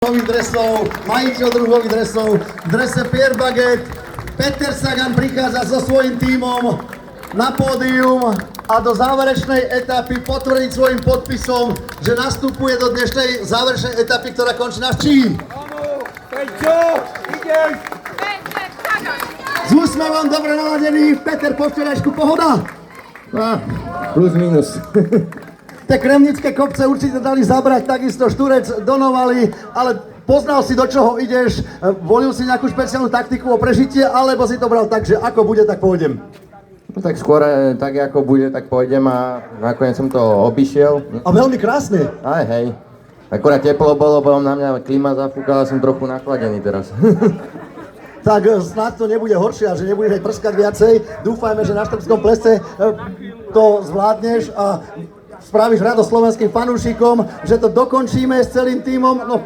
druhových dresov, majiteľ druhových dresov, v drese Pierre Baguette. Peter Sagan prichádza so svojím tímom na pódium a do záverečnej etapy potvrdiť svojím podpisom, že nastupuje do dnešnej záverečnej etapy, ktorá končí na Čí. Peťo, ideš! S úsmevom dobre naladený, Peter, po včerajšku pohoda? Plus minus. Tie kremnické kopce určite dali zabrať, takisto Štúrec donovali, ale poznal si, do čoho ideš, volil si nejakú špeciálnu taktiku o prežitie, alebo si to bral tak, že ako bude, tak pôjdem? No tak skôr tak ako bude, tak pôjdem a nakoniec som to obišiel. A veľmi krásne. Aj hej. Akurát teplo bolo, na mňa klíma zafúkala, som trochu nachladený teraz. Tak snáď to nebude horšie a že nebudeš aj prskať viacej. Dúfajme, že na Štrbskom plese to zvládneš a spravíš radosť slovenským fanúšikom, že to dokončíme s celým tímom. No,